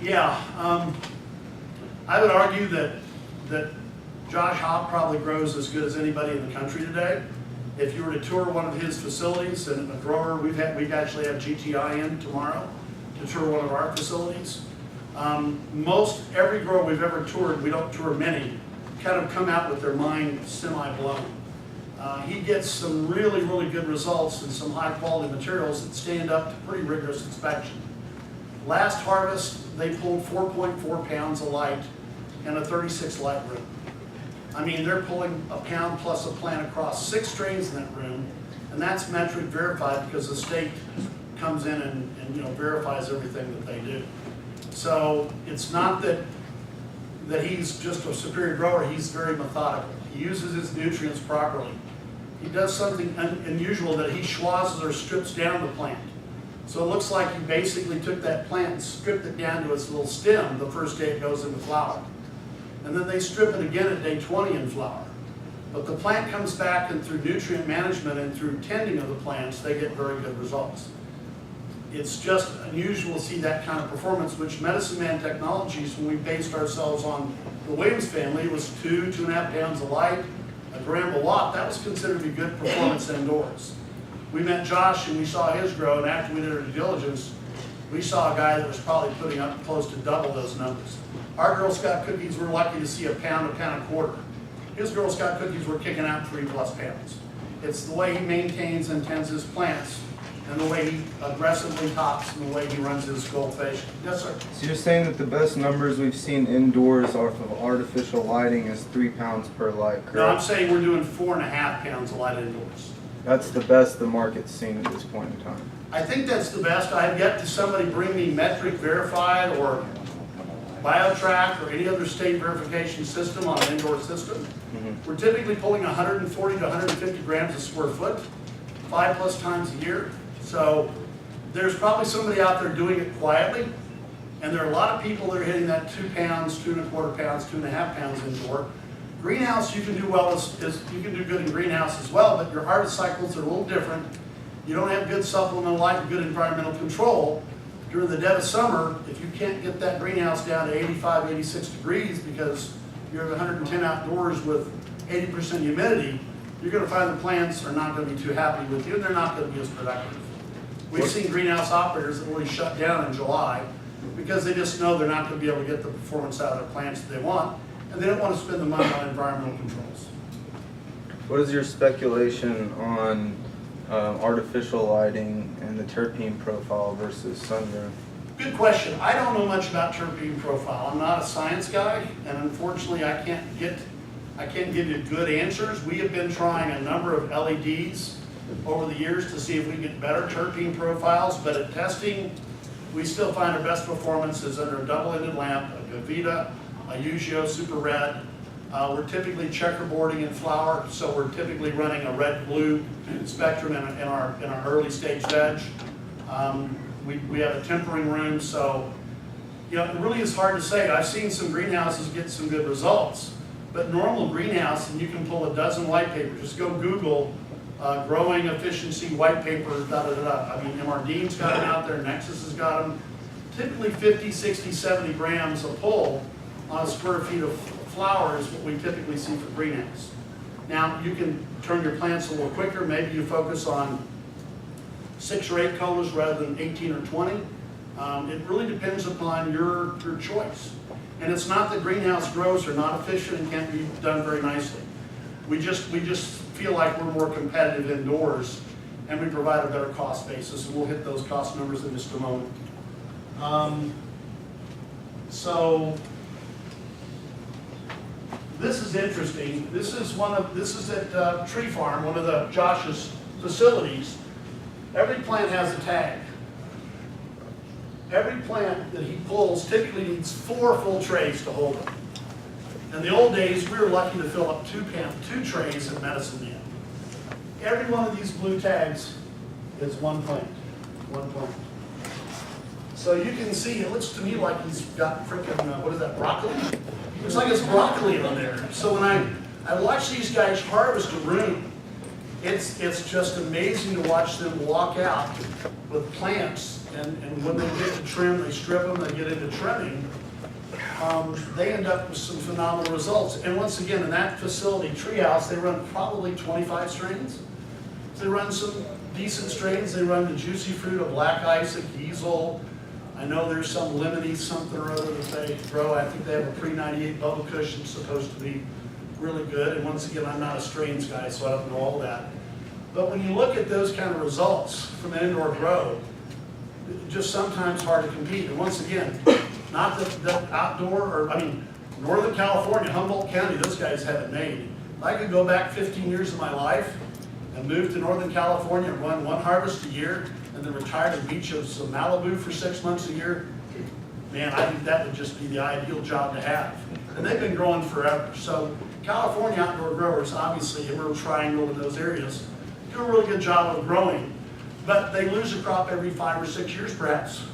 Yeah, I would argue that Josh Hopp probably grows as good as anybody in the country today. If you were to tour one of his facilities, and a grower, we actually have GTI in tomorrow to tour one of our facilities. Most every grower we've ever toured, we don't tour many, kind of come out with their mind semi-blown. He gets some really, really good results and some high quality materials that stand up to pretty rigorous inspection. Last harvest, they pulled 4.4 pounds of light in a 36 light room. I mean, they're pulling a pound plus a plant across 6 strains in that room, and that's metric verified because the state comes in and verifies everything that they do. So it's not that he's just a superior grower, he's very methodical. He uses his nutrients properly. He does something unusual that he schwazzes or strips down the plant. So it looks like he basically took that plant and stripped it down to its little stem the first day it goes into flower. And then they strip it again at day 20 in flower. But the plant comes back, and through nutrient management and through tending of the plants, they get very good results. It's just unusual to see that kind of performance, which Medicine Man Technologies, when we based ourselves on the Williams family, it was 2.5 pounds of light, a gram a watt. That was considered to be good performance indoors. We met Josh and we saw his grow, and after we did our due diligence, we saw a guy that was probably putting up close to double those numbers. Our Girl Scout cookies, we're lucky to see a pound and a quarter. His Girl Scout cookies were kicking out 3+ pounds. It's the way he maintains and tends his plants, and the way he aggressively tops, and the way he runs his gold facial. Yes, sir? So you're saying that the best numbers we've seen indoors off of artificial lighting is 3 pounds per light, correct? No, I'm saying we're doing 4.5 pounds of light indoors. That's the best the market's seen at this point in time. I think that's the best. I have yet to somebody bring me metric verified or BioTrack or any other state verification system on an indoor system. We're typically pulling 140 to 150 grams a square foot, 5+ times a year. So there's probably somebody out there doing it quietly, and there are a lot of people that are hitting that 2 pounds, 2.25 pounds, 2.5 pounds indoor. Greenhouse, you can do well you can do good in greenhouse as well, but your harvest cycles are a little different. You don't have good supplemental light and good environmental control. During the dead of summer, if you can't get that greenhouse down to 85, 86 degrees because you're at 110 outdoors with 80% humidity, you're going to find the plants are not going to be too happy with you, and they're not going to be as productive. We've seen greenhouse operators that really shut down in July because they just know they're not going to be able to get the performance out of their plants that they want, and they don't want to spend the money on environmental controls. What is your speculation on artificial lighting and the terpene profile versus sungrown? Good question. I don't know much about terpene profile. I'm not a science guy, and unfortunately I can't give you good answers. We have been trying a number of LEDs over the years to see if we can get better terpene profiles, but at testing, we still find our best performance is under a double-ended lamp, a Gavita, a Ugio Super Red. We're typically checkerboarding in flower, so we're typically running a red-blue spectrum in our early stage veg. We have a tempering room, so it really is hard to say. I've seen some greenhouses get some good results, but normal greenhouse, and you can pull a dozen white papers. Just go Google growing efficiency white paper, da-da-da-da. I mean, MRD's got them out there, Nexus has got them. Typically 50, 60, 70 grams a pull on a square feet of flower is what we typically see for greenhouse. Now, you can turn your plants a little quicker. Maybe you focus on 6 or 8 colors rather than 18 or 20. It really depends upon your choice. And it's not that greenhouse grows are not efficient and can't be done very nicely. We just feel like we're more competitive indoors, and we provide a better cost basis, and we'll hit those cost numbers in just a moment. So this is interesting. This is at Tree Farm, one of Josh's facilities. Every plant has a tag. Every plant that he pulls typically needs 4 full trays to hold them. In the old days, we were lucky to fill up 2 trays at Medicine Man. Every one of these blue tags is one plant. So you can see, it looks to me like he's got freaking, what is that, broccoli? Looks like it's broccoli on there. So when I watch these guys harvest a room, it's just amazing to watch them walk out with plants and when they get to trim, they strip them, they get into trimming, they end up with some phenomenal results. And once again, in that facility, Treehouse, they run probably 25 strains. So they run some decent strains. They run the Juicy Fruit, a Black Ice, a Giesel. I know there's some lemony something or other that they grow. I think they have a pre-98 Bubble Kush that's supposed to be really good. And once again, I'm not a strains guy, so I don't know all that. But when you look at those kind of results from an indoor grow, it's just sometimes hard to compete. And once again, not the outdoor, or I mean, Northern California, Humboldt County, those guys have it made. If I could go back 15 years of my life and move to Northern California and run one harvest a year and then retire to the beach of some Malibu for 6 months a year, man, I think that would just be the ideal job to have. And they've been growing forever. So California outdoor growers, obviously, Emerald Triangle in those areas, do a really good job of growing, but they lose a crop every 5 or 6 years perhaps.